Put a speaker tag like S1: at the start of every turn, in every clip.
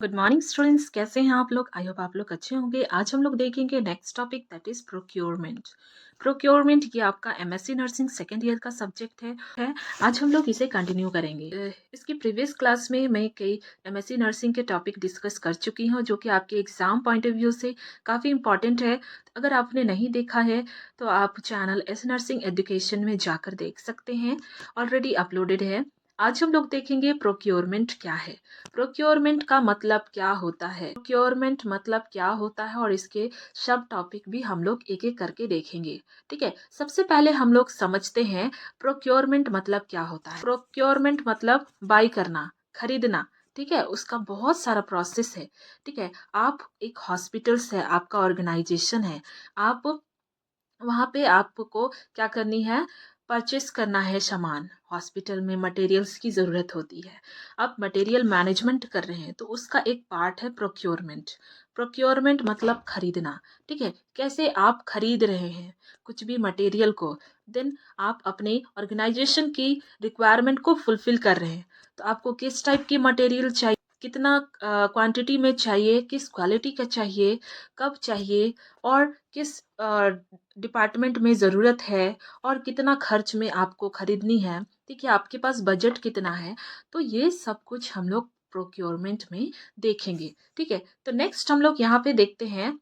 S1: Good morning students, कैसे हैं आप लोग? आई होप आप लोग अच्छे होंगे। आज हम लोग देखेंगे next topic, that is procurement. Procurement ये आपका एमएससी नर्सिंग सेकेंड ईयर का सब्जेक्ट है। आज हम लोग इसे कंटिन्यू करेंगे। इसकी प्रीवियस क्लास में मैं कई एमएससी नर्सिंग के टॉपिक डिस्कस कर चुकी हूँ, जो कि आपके एग्जाम पॉइंट ऑफ व्यू से काफ़ी इंपॉर्टेंट है। अगर आपने नहीं देखा है तो आप चैनल एस नर्सिंग एजुकेशन में जाकर देख सकते हैं, ऑलरेडी अपलोडेड है। आज हम लोग देखेंगे प्रोक्योरमेंट क्या है, प्रोक्योरमेंट का मतलब क्या होता है, प्रोक्योरमेंट मतलब क्या होता है, और इसके सब टॉपिक भी हम लोग एक एक करके देखेंगे। ठीक है, सबसे पहले हम लोग समझते हैं प्रोक्योरमेंट मतलब क्या होता है। प्रोक्योरमेंट मतलब बाई करना, खरीदना। ठीक है, उसका बहुत सारा प्रोसेस है। ठीक है, आप एक हॉस्पिटल्स है, आपका ऑर्गेनाइजेशन है, आप वहाँ पे आपको क्या करनी है, परचेस करना है सामान। हॉस्पिटल में मटेरियल्स की ज़रूरत होती है, आप मटेरियल मैनेजमेंट कर रहे हैं, तो उसका एक पार्ट है प्रोक्योरमेंट। प्रोक्योरमेंट मतलब खरीदना। ठीक है, कैसे आप खरीद रहे हैं कुछ भी मटेरियल को, देन आप अपने ऑर्गेनाइजेशन की रिक्वायरमेंट को फुलफिल कर रहे हैं। तो आपको किस टाइप की मटेरियल चाहिए, कितना क्वांटिटी में चाहिए, किस क्वालिटी का चाहिए, कब चाहिए, और किस डिपार्टमेंट में ज़रूरत है, और कितना खर्च में आपको खरीदनी है। ठीक है, आपके पास बजट कितना है, तो ये सब कुछ हम लोग प्रोक्योरमेंट में देखेंगे। ठीक है, तो नेक्स्ट हम लोग यहाँ पे देखते हैं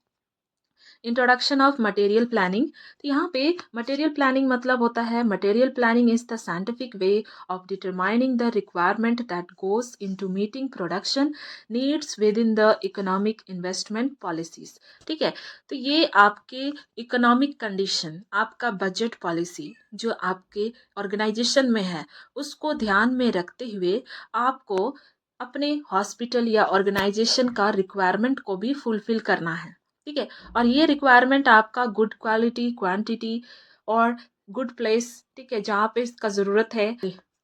S1: इंट्रोडक्शन ऑफ मटेरियल प्लानिंग। तो यहाँ पे मटेरियल प्लानिंग मतलब होता है, material planning is the scientific way of determining the requirement that goes into meeting production needs with in the economic investment policies. ठीक है, तो ये आपके इकोनॉमिक कंडीशन, आपका बजट पॉलिसी जो आपके ऑर्गेनाइजेशन में है, उसको ध्यान में रखते हुए आपको अपने हॉस्पिटल या ऑर्गेनाइजेशन का रिक्वायरमेंट को भी फुलफिल करना है। ठीक है, और ये रिक्वायरमेंट आपका गुड क्वालिटी, क्वांटिटी और गुड प्लेस, ठीक है, जहाँ पे इसका ज़रूरत है,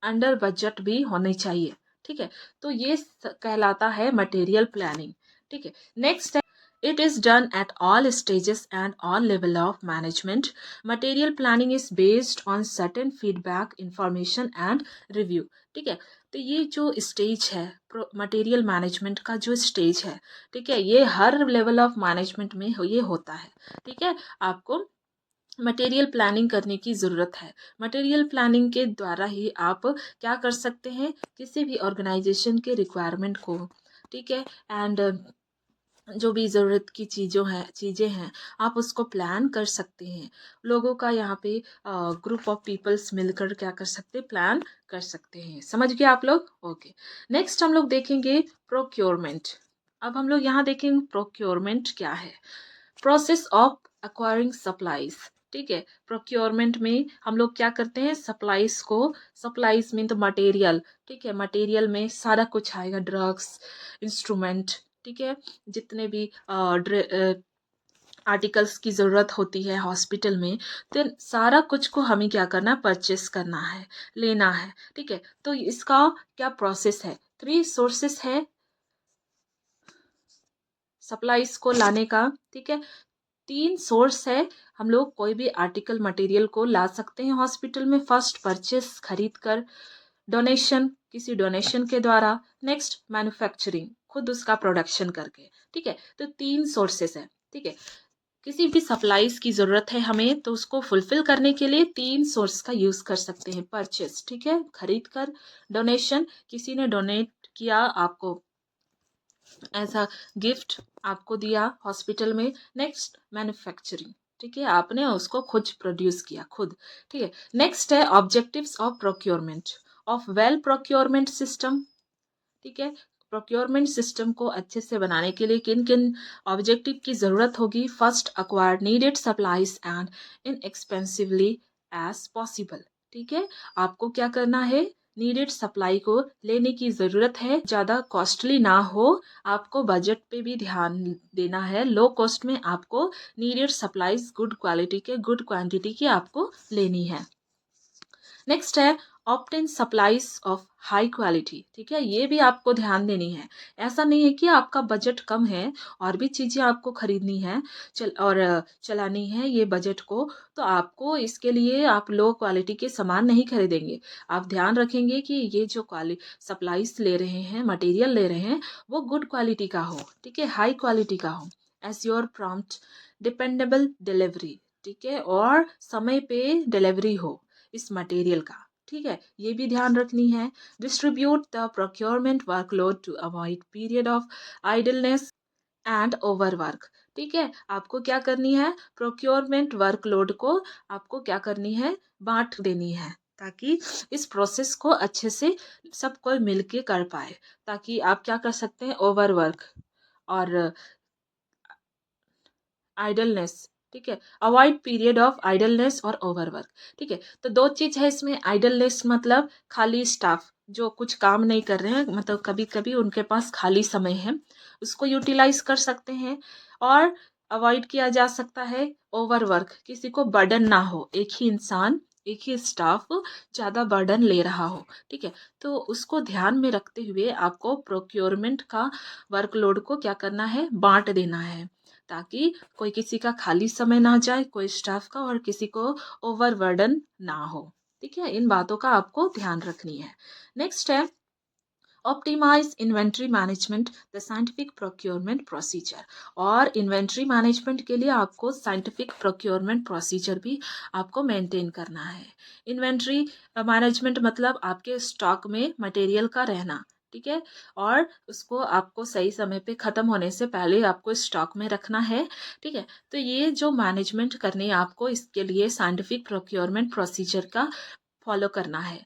S1: अंडर बजट भी होनी चाहिए। ठीक है, तो ये कहलाता है मटेरियल प्लानिंग। ठीक है, नेक्स्ट है, it is done at all stages and all level of management. Material planning is based on certain feedback, information and review. ठीक है, तो ये जो स्टेज है मटेरियल मैनेजमेंट का, जो स्टेज है, ठीक है, ये हर लेवल ऑफ मैनेजमेंट में ये होता है। ठीक है, आपको मटेरियल प्लानिंग करने की ज़रूरत है। मटेरियल प्लानिंग के द्वारा ही आप क्या कर सकते हैं, किसी भी ऑर्गेनाइजेशन के रिक्वायरमेंट को, ठीक है, एंड जो भी ज़रूरत की चीज़ें हैं, आप उसको प्लान कर सकते हैं। लोगों का यहाँ पे ग्रुप ऑफ पीपल्स मिलकर क्या कर सकते हैं, प्लान कर सकते हैं। समझ गए आप लोग? ओके, नेक्स्ट हम लोग देखेंगे प्रोक्योरमेंट। अब हम लोग यहाँ देखेंगे प्रोक्योरमेंट क्या है। Process of acquiring supplies. ठीक है, प्रोक्योरमेंट में हम लोग क्या करते हैं, सप्लाईज को, सप्लाईज मीन तो मटेरियल। ठीक है, मटेरियल में सारा कुछ आएगा, ड्रग्स, इंस्ट्रूमेंट, ठीक है, जितने भी आर्टिकल्स की ज़रूरत होती है हॉस्पिटल में, तो सारा कुछ को हमें क्या करना है, परचेस करना है, लेना है। ठीक है, तो इसका क्या प्रोसेस है, 3 सोर्सेस है सप्लाईज को लाने का। ठीक है, 3 सोर्स है, हम लोग कोई भी आर्टिकल मटेरियल को ला सकते हैं हॉस्पिटल में। फर्स्ट परचेस, खरीद कर, डोनेशन, किसी डोनेशन के द्वारा, नेक्स्ट मैन्युफैक्चरिंग, खुद उसका प्रोडक्शन करके। ठीक है, तो 3 सोर्सेस है। ठीक है, किसी भी सप्लाईज की ज़रूरत है हमें, तो उसको फुलफिल करने के लिए 3 सोर्स का यूज़ कर सकते हैं। परचेस, ठीक है, खरीद कर, डोनेशन, किसी ने डोनेट किया आपको, ऐसा गिफ्ट आपको दिया हॉस्पिटल में, नेक्स्ट मैन्युफैक्चरिंग, ठीक है, आपने उसको खुद प्रोड्यूस किया खुद। ठीक है, नेक्स्ट है objectives of procurement of well procurement system. ठीक है, प्रोक्योरमेंट सिस्टम को अच्छे से बनाने के लिए किन किन ऑब्जेक्टिव की ज़रूरत होगी। First, acquire needed supplies and inexpensively as possible. ठीक है, आपको क्या करना है, नीडेड सप्लाई को लेने की ज़रूरत है, ज़्यादा कॉस्टली ना हो, आपको बजट पे भी ध्यान देना है। लो कॉस्ट में आपको नीडेड सप्लाईज गुड क्वालिटी के, गुड क्वांटिटी की आपको लेनी है। नेक्स्ट है obtain supplies of high quality, ठीक है, ये भी आपको ध्यान देनी है। ऐसा नहीं है कि आपका बजट कम है और भी चीज़ें आपको खरीदनी है चलानी है ये बजट को, तो आपको इसके लिए आप लो क्वालिटी के सामान नहीं खरीदेंगे। आप ध्यान रखेंगे कि ये जो सप्लाईज ले रहे हैं, मटेरियल ले रहे हैं, वो गुड क्वालिटी का हो, ठीक है, हाई क्वालिटी का हो। एश्योर प्रॉम्प्ट डिपेंडेबल डिलीवरी, ठीक है, और समय पे डिलीवरी हो इस मटेरियल का, ठीक है, ये भी ध्यान रखनी है। Distribute the procurement workload to avoid period of idleness and overwork, ठीक है, आपको क्या करनी है, प्रोक्योरमेंट वर्कलोड को आपको क्या करनी है, बांट देनी है, ताकि इस प्रोसेस को अच्छे से सब कोई मिलके कर पाए, ताकि आप क्या कर सकते हैं, ओवरवर्क और आइडलनेस, ठीक है, अवॉइड पीरियड ऑफ आइडलनेस और ओवरवर्क, ठीक है। तो दो चीज है इसमें, आइडलनेस मतलब खाली स्टाफ जो कुछ काम नहीं कर रहे हैं, मतलब कभी कभी उनके पास खाली समय है, उसको यूटिलाइज कर सकते हैं। और अवॉइड किया जा सकता है ओवरवर्क, किसी को बर्डन ना हो, एक ही इंसान एक ही स्टाफ ज़्यादा बर्डन ले रहा हो, ठीक है, तो उसको ध्यान में रखते हुए आपको प्रोक्योरमेंट का वर्कलोड को क्या करना है, बांट देना है, ताकि कोई किसी का खाली समय ना जाए, कोई स्टाफ का, और किसी को ओवरबर्डन ना हो, ठीक है, इन बातों का आपको ध्यान रखनी है। नेक्स्ट है optimize inventory management the scientific procurement procedure. और इन्वेंट्री मैनेजमेंट के लिए आपको साइंटिफिक प्रोक्योरमेंट प्रोसीजर भी आपको मेंटेन करना है। इन्वेंट्री मैनेजमेंट मतलब आपके स्टॉक में मटेरियल का रहना, ठीक है, और उसको आपको सही समय पे ख़त्म होने से पहले आपको स्टॉक में रखना है, ठीक है। तो ये जो मैनेजमेंट करनी है आपको, इसके लिए साइंटिफिक प्रोक्योरमेंट प्रोसीजर का फॉलो करना है।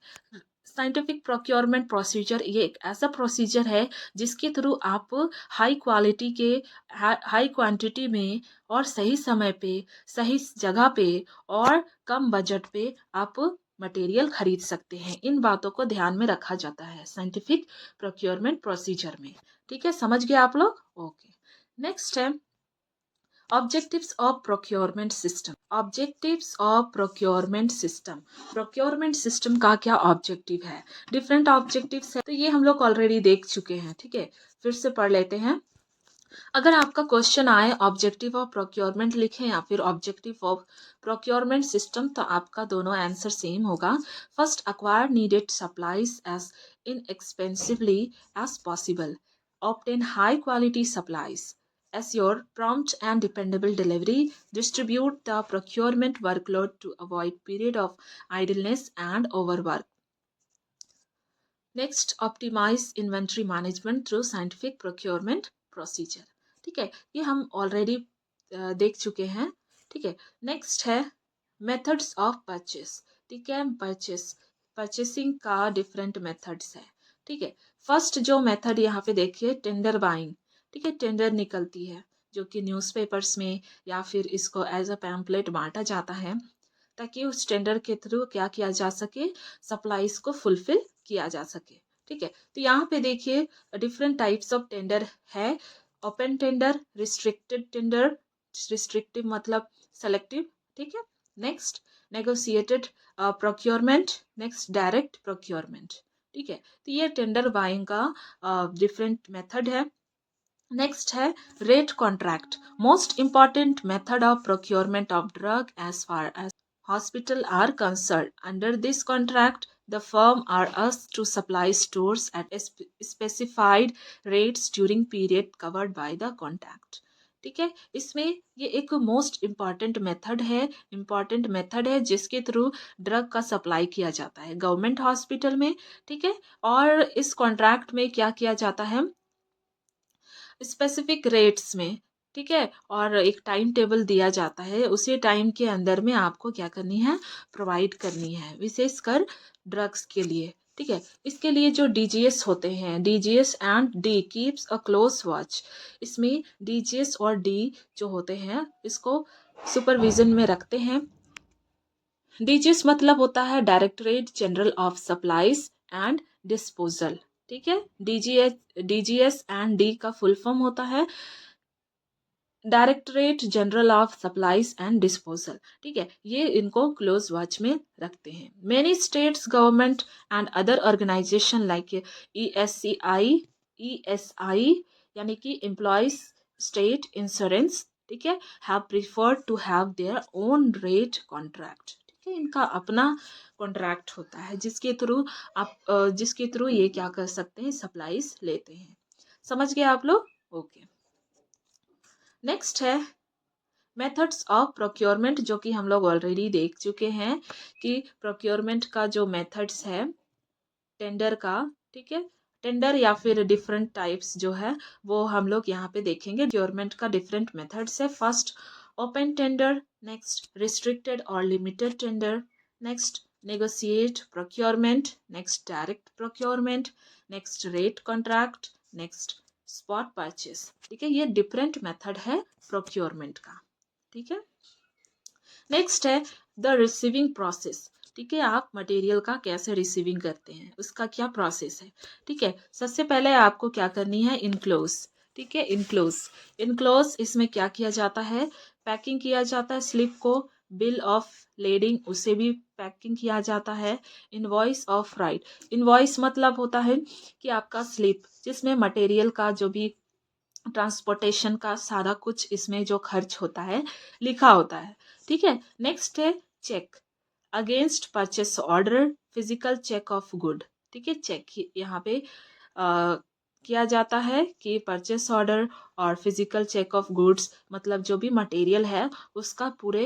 S1: साइंटिफिक प्रोक्योरमेंट प्रोसीजर ये एक ऐसा प्रोसीजर है जिसके थ्रू आप हाई क्वालिटी के हाई क्वांटिटी में और सही समय पे, सही जगह पे और कम बजट पे आप मटेरियल खरीद सकते हैं। इन बातों को ध्यान में रखा जाता है साइंटिफिक प्रोक्योरमेंट प्रोसीजर में, ठीक है, समझ गए आप लोग, ओके। नेक्स्ट है objectives of procurement system. Objectives of procurement system, procurement system का क्या ऑब्जेक्टिव है, डिफरेंट ऑब्जेक्टिव्स है, तो ये हम लोग ऑलरेडी देख चुके हैं, ठीक है, फिर से पढ़ लेते हैं। अगर आपका क्वेश्चन आए ऑब्जेक्टिव ऑफ प्रोक्योरमेंट लिखें या फिर ऑब्जेक्टिव ऑफ प्रोक्योरमेंट सिस्टम, तो आपका दोनों आंसर सेम होगा। First, acquire needed supplies as inexpensively as possible, obtain high quality supplies, assure prompt and dependable delivery, distribute the procurement workload to avoid period of idleness and overwork. Next, optimize inventory management through scientific procurement procedure, ठीक है, ये हम already देख चुके हैं, ठीक है। Next है मेथड्स ऑफ परचेस, ठीक है, परचेसिंग का डिफरेंट मेथड्स है, ठीक है। फर्स्ट जो मेथड यहाँ पे देखिए, टेंडर बाइंग, ठीक है, टेंडर निकलती है जो कि न्यूज़पेपर्स में या फिर इसको एज अ पैम्पलेट बांटा जाता है, ताकि उस टेंडर के थ्रू क्या किया जा सके, सप्लाईज को फुलफिल किया जा सके, ठीक है। तो यहाँ पे देखिए डिफरेंट टाइप्स ऑफ टेंडर है, open tender, restricted tender, restrictive मतलब सेलेक्टिव, ठीक है। Next, negotiated procurement, next direct procurement, ठीक है। तो ये टेंडर बाइंग का डिफरेंट मेथड है। नेक्स्ट है rate contract, most important method of procurement of drug as far as hospital are concerned. Under this contract, the firm are asked to supply stores at specified rates during period covered by the contract. ठीक है, इसमें ये एक most important method है जिसके through drug का supply किया जाता है गवर्नमेंट हॉस्पिटल में, ठीक है। और इस कॉन्ट्रैक्ट में क्या किया जाता है, स्पेसिफिक रेट्स में, ठीक है, और एक टाइम टेबल दिया जाता है, उसी टाइम के अंदर में आपको क्या करनी है, प्रोवाइड करनी है, विशेषकर ड्रग्स के लिए, ठीक है। इसके लिए जो डीजीएस होते हैं, DGS and D keeps a close watch, इसमें डीजीएस और डी जो होते हैं इसको सुपरविजन में रखते हैं। डीजीएस मतलब होता है directorate general of supplies and disposal, ठीक है। डीजीएस एंड डी का फुल फॉर्म होता है directorate general of supplies and disposal, ठीक है, ये इनको क्लोज वॉच में रखते हैं। Many states government and other organisation like ESI यानी कि एम्प्लॉयज स्टेट इंश्योरेंस, ठीक है, have preferred to have their own rate contract, ठीक है, इनका अपना कॉन्ट्रैक्ट होता है जिसके थ्रू ये क्या कर सकते हैं, सप्लाईज लेते हैं। समझ गए आप लोग? ओके। नेक्स्ट है मेथड्स ऑफ प्रोक्योरमेंट, जो कि हम लोग ऑलरेडी देख चुके हैं कि प्रोक्योरमेंट का जो मेथड्स है टेंडर का, ठीक है, टेंडर या फिर डिफरेंट टाइप्स जो है वो हम लोग यहाँ पे देखेंगे। प्रोक्योरमेंट का डिफरेंट मेथड्स है। First open tender, next restricted और limited tender, next negotiate procurement, next direct procurement, next rate contract, next spot purchase, ठीक है, ये डिफरेंट मेथड है प्रोक्योरमेंट का, ठीक है। नेक्स्ट है द रिसीविंग प्रोसेस, ठीक है, आप मटेरियल का कैसे रिसीविंग करते हैं, उसका क्या प्रोसेस है, ठीक है। सबसे पहले आपको क्या करनी है, इनक्लोज, ठीक है, इनक्लोज इसमें क्या किया जाता है, पैकिंग किया जाता है स्लिप को, बिल ऑफ लेडिंग उसे भी पैकिंग किया जाता है, इनवॉइस ऑफ राइट, इनवॉइस मतलब होता है कि आपका स्लिप जिसमें मटेरियल का जो भी ट्रांसपोर्टेशन का सारा कुछ इसमें जो खर्च होता है लिखा होता है, ठीक है। नेक्स्ट है check against purchase order, physical check of good, ठीक है, चेक यहाँ पे किया जाता है कि परचेस ऑर्डर और फिजिकल चेक ऑफ गुड्स मतलब जो भी मटेरियल है उसका पूरे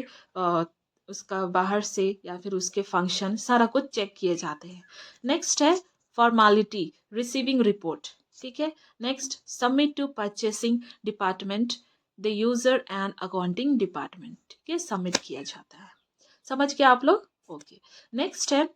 S1: उसका बाहर से या फिर उसके फंक्शन सारा कुछ चेक किए जाते हैं। नेक्स्ट है फॉर्मालिटी रिसीविंग रिपोर्ट, ठीक है। Next submit to purchasing department, the user and accounting department, ठीक है, सबमिट किया जाता है। समझ गए आप लोग? ओके। नेक्स्ट है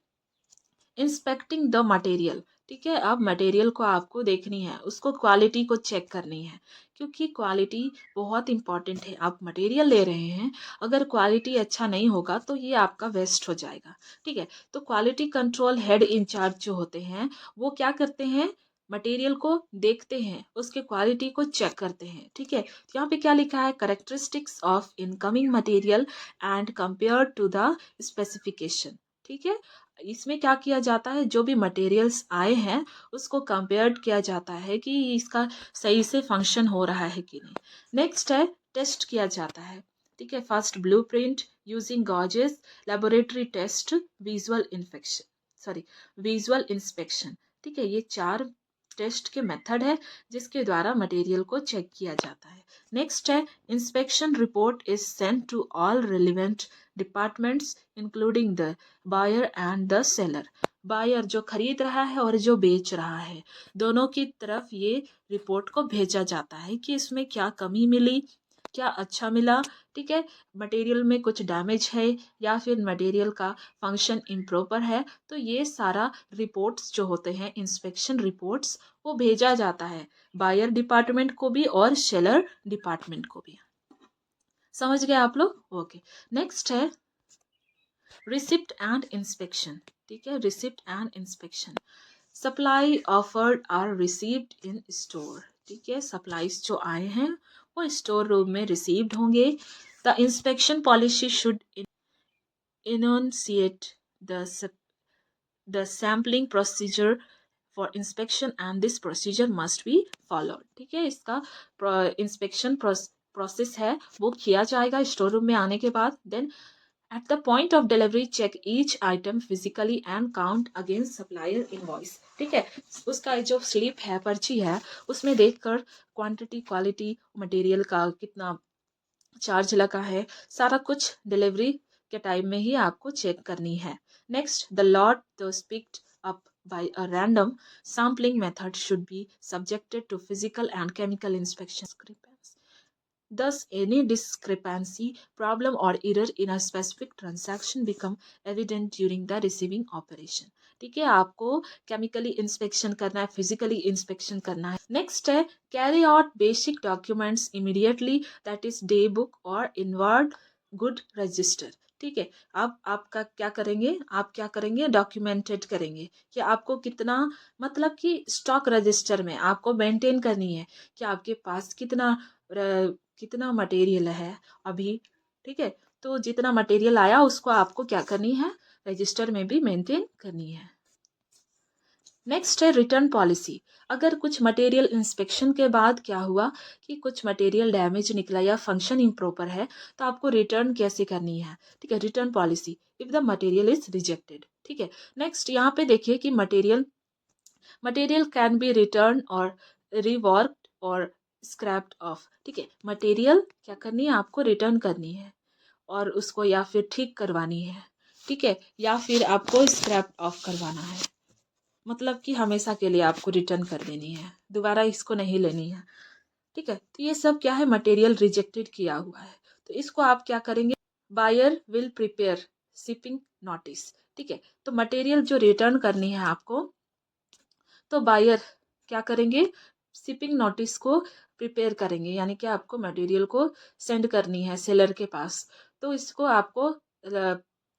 S1: इंस्पेक्टिंग द मटेरियल, ठीक है, अब मटेरियल को आपको देखनी है, उसको क्वालिटी को चेक करनी है, क्योंकि क्वालिटी बहुत इंपॉर्टेंट है। आप मटेरियल ले रहे हैं, अगर क्वालिटी अच्छा नहीं होगा तो ये आपका वेस्ट हो जाएगा, ठीक है। तो क्वालिटी कंट्रोल हेड इंचार्ज जो होते हैं वो क्या करते हैं, मटेरियल को देखते हैं, उसके क्वालिटी को चेक करते हैं, ठीक है। तो यहाँ पे क्या लिखा है, characteristics of incoming material and compare to the specification, ठीक है। इसमें क्या किया जाता है, जो भी मटेरियल्स आए हैं उसको कंपेयर किया जाता है कि इसका सही से फंक्शन हो रहा है कि नहीं। नेक्स्ट है टेस्ट किया जाता है, ठीक है, first blueprint using gauges, laboratory test, visual inspection, ठीक है, ये 4 टेस्ट के मेथड है जिसके द्वारा मटेरियल को चेक किया जाता है। नेक्स्ट है inspection report is sent to all relevant departments including the buyer and the seller, buyer जो खरीद रहा है और जो बेच रहा है दोनों की तरफ ये रिपोर्ट को भेजा जाता है कि इसमें क्या कमी मिली, क्या अच्छा मिला, ठीक है, मटेरियल में कुछ डैमेज है या फिर मटेरियल का फंक्शन इम्प्रॉपर है, तो ये सारा रिपोर्ट्स जो होते हैं इंस्पेक्शन रिपोर्ट्स वो भेजा जाता है बायर डिपार्टमेंट को भी और सेलर डिपार्टमेंट को भी। समझ गए आप लोग? ओके। नेक्स्ट है रिसिप्ट एंड इंस्पेक्शन, ठीक है, receipt and inspection, supply offered are received in store, ठीक है, सप्लाईज जो आए हैं वो स्टोर रूम में रिसीव्ड होंगे। The inspection policy should enunciate the sampling procedure for inspection and this procedure must be followed, ठीक है, इसका इंस्पेक्शन प्रोसेस है वो किया जाएगा स्टोर रूम में आने के बाद। Then at the point of delivery check each item physically and count against supplier invoice, ठीक है, उसका जो स्लिप है पर्ची है उसमें देखकर क्वांटिटी क्वालिटी मटेरियल का कितना चार्ज लगा है सारा कुछ डिलीवरी के टाइम में ही आपको चेक करनी है। Next the lot those picked up by a random sampling method should be subjected to physical and chemical inspection. Thus, any discrepancy, problem or error in a specific transaction become evident during the receiving operation. ठीक है, आपको chemically inspection करना है, physically inspection करना है। Next है carry out basic documents immediately, that is day book और inward good register, ठीक है। अब आपका क्या करेंगे, आप क्या करेंगे, डॉक्यूमेंटेड करेंगे कि आपको कितना, मतलब कि स्टॉक रजिस्टर में आपको मेंटेन करनी है कि आपके पास कितना मटेरियल है अभी। ठीक है, तो जितना मटेरियल आया उसको आपको क्या करनी है, रजिस्टर में भी मेंटेन करनी है। नेक्स्ट है रिटर्न पॉलिसी। अगर कुछ मटेरियल इंस्पेक्शन के बाद क्या हुआ कि कुछ मटेरियल डैमेज निकला या फंक्शन इम्प्रॉपर है, तो आपको रिटर्न कैसे करनी है। ठीक है, return policy if the material is rejected. ठीक है, नेक्स्ट यहाँ पे देखिए कि मटेरियल कैन बी रिटर्न और रिवर्कड और स्क्रैप्ड ऑफ। ठीक है, मटेरियल क्या करनी है, आपको रिटर्न करनी है और उसको या फिर ठीक करवानी है। ठीक है, या फिर आपको स्क्रैप ऑफ करवाना है, मतलब कि हमेशा के लिए आपको रिटर्न कर देनी है, दोबारा इसको नहीं लेनी है। ठीक है, तो ये सब क्या है, मटेरियल रिजेक्टेड किया हुआ है, तो इसको आप क्या करेंगे, buyer will prepare shipping notice. ठीक है, तो मटेरियल जो रिटर्न करनी है आपको, तो बायर क्या करेंगे, शिपिंग नोटिस को प्रिपेयर करेंगे, यानी कि आपको मटेरियल को सेंड करनी है सेलर के पास, तो इसको आपको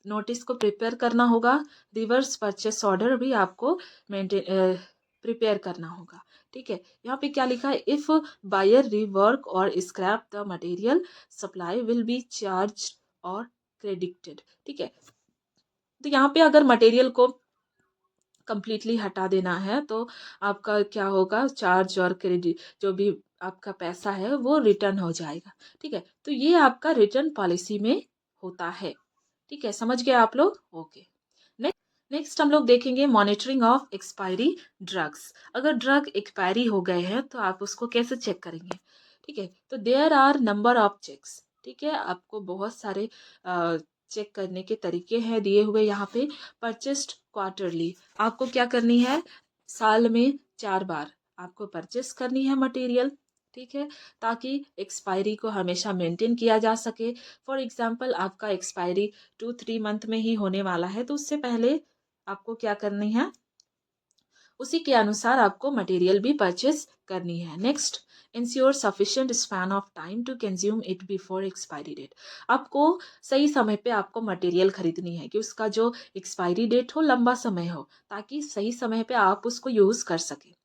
S1: नोटिस को प्रिपेयर करना होगा। रिवर्स परचेस ऑर्डर भी आपको मेंटेन प्रिपेयर करना होगा। ठीक है, यहाँ पे क्या लिखा है, इफ बायर रिवर्क और scrap the material supply will be charge और क्रेडिटेड। ठीक है, तो यहाँ पे अगर मटेरियल को कंप्लीटली हटा देना है तो आपका क्या होगा, चार्ज और क्रेडिट जो भी आपका पैसा है वो रिटर्न हो जाएगा। ठीक है, तो ये आपका रिटर्न पॉलिसी में होता है। ठीक है, समझ गए आप लोग। ओके, नेक्स्ट हम लोग देखेंगे मॉनिटरिंग ऑफ एक्सपायरी ड्रग्स। अगर ड्रग एक्सपायरी हो गए हैं तो आप उसको कैसे चेक करेंगे। ठीक है, तो there are number of checks. ठीक है, आपको बहुत सारे चेक करने के तरीके हैं दिए हुए यहाँ पे। परचेस्ड क्वार्टरली, आपको क्या करनी है, साल में 4 बार आपको परचेस करनी है मटेरियल। ठीक है, ताकि एक्सपायरी को हमेशा मेंटेन किया जा सके। फॉर एग्जाम्पल आपका एक्सपायरी 2-3 मंथ में ही होने वाला है, तो उससे पहले आपको क्या करनी है, उसी के अनुसार आपको मटेरियल भी परचेस करनी है। Next, ensure sufficient span of time to consume it before expiry date. आपको सही समय पे आपको मटेरियल खरीदनी है कि उसका जो एक्सपायरी डेट हो लंबा समय हो, ताकि सही समय पे आप उसको यूज कर सके।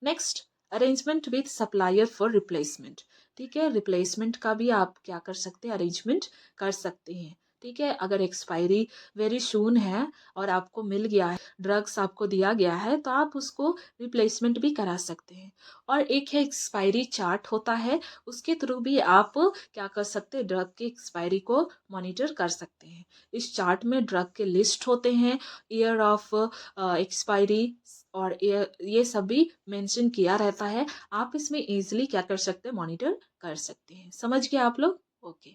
S1: Next, arrangement with supplier for replacement. ठीक है, रिप्लेसमेंट का भी आप क्या कर सकते हैं, अरेंजमेंट कर सकते हैं। ठीक है, अगर एक्सपायरी वेरी सून है और आपको मिल गया है, ड्रग्स आपको दिया गया है, तो आप उसको रिप्लेसमेंट भी करा सकते हैं। और एक है एक्सपायरी चार्ट होता है, उसके थ्रू भी आप क्या कर सकते हैं, ड्रग की एक्सपायरी को मॉनिटर कर सकते हैं। इस चार्ट में ड्रग के लिस्ट होते हैं, ईयर ऑफ एक्सपायरी और ये सब भी मेंशन किया रहता है। आप इसमें इजीली क्या कर सकते हैं, मॉनिटर कर सकते हैं। समझ गए आप लोग। ओके,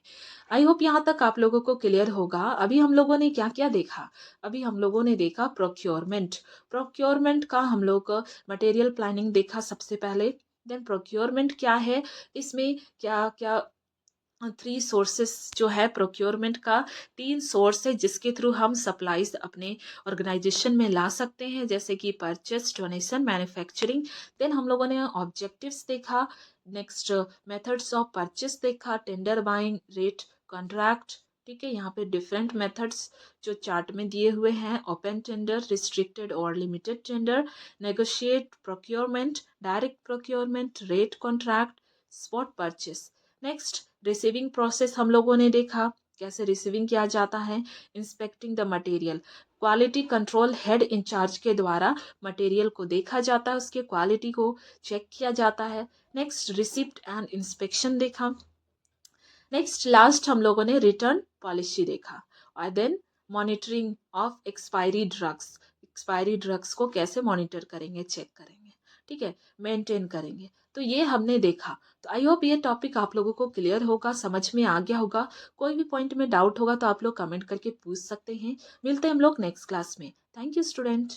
S1: आई होप यहाँ तक आप लोगों को क्लियर होगा। अभी हम लोगों ने क्या क्या देखा, अभी हम लोगों ने देखा प्रोक्योरमेंट। प्रोक्योरमेंट का हम लोग मटेरियल प्लानिंग देखा सबसे पहले। देन प्रोक्योरमेंट क्या है, इसमें क्या क्या 3 सोर्सेस जो है प्रोक्योरमेंट का, 3 सोर्स है जिसके थ्रू हम सप्लाईज अपने ऑर्गेनाइजेशन में ला सकते हैं, जैसे कि परचेस, डोनेशन, मैन्युफैक्चरिंग। देन हम लोगों ने ऑब्जेक्टिव्स देखा। नेक्स्ट, मेथड्स ऑफ परचेस देखा, टेंडर बाइंग, रेट, कॉन्ट्रैक्ट। ठीक है, यहाँ पे डिफरेंट मेथड्स जो चार्ट में दिए हुए हैं, ओपन टेंडर, रिस्ट्रिक्टेड और limited tender, negotiate procurement, direct procurement, rate contract, spot purchase. Next, receiving process हम लोगों ने देखा, कैसे रिसीविंग किया जाता है। Inspecting the material, quality control head incharge के द्वारा मटेरियल को देखा जाता है, उसके क्वालिटी को चेक किया जाता है। नेक्स्ट, रिसिप्ट एंड इंस्पेक्शन देखा। नेक्स्ट, लास्ट हम लोगों ने रिटर्न पॉलिसी देखा। और then monitoring of expiry drugs, expiry drugs को कैसे मॉनिटर करेंगे, चेक करेंगे। ठीक है, मेंटेन करेंगे। तो ये हमने देखा। तो आई होप ये टॉपिक आप लोगों को क्लियर होगा, समझ में आ गया होगा। कोई भी पॉइंट में डाउट होगा तो आप लोग कमेंट करके पूछ सकते हैं। मिलते हैं हम लोग नेक्स्ट क्लास में। Thank you student.